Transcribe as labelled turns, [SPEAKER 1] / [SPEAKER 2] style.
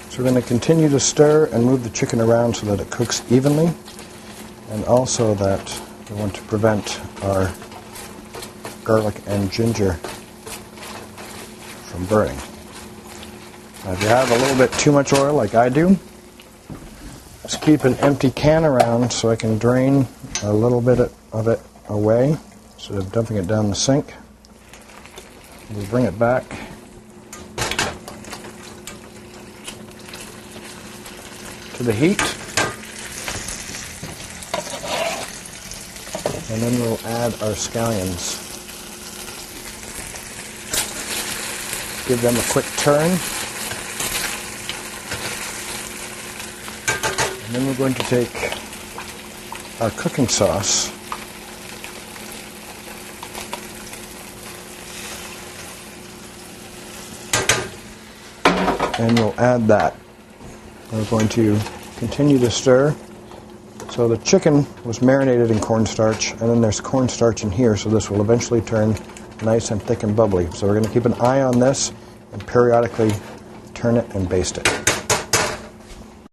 [SPEAKER 1] So we're going to continue to stir and move the chicken around so that it cooks evenly, and also that we want to prevent our garlic and ginger from burning. Now, if you have a little bit too much oil like I do, just keep an empty can around so I can drain a little bit of it away instead of dumping it down the sink. We'll bring it back to the heat, and then we'll add our scallions. Give them a quick turn, and then we're going to take our cooking sauce and we'll add that. We're going to continue to stir. So the chicken was marinated in cornstarch, and then there's cornstarch in here, so this will eventually turn nice and thick and bubbly. So we're going to keep an eye on this and periodically turn it and baste it.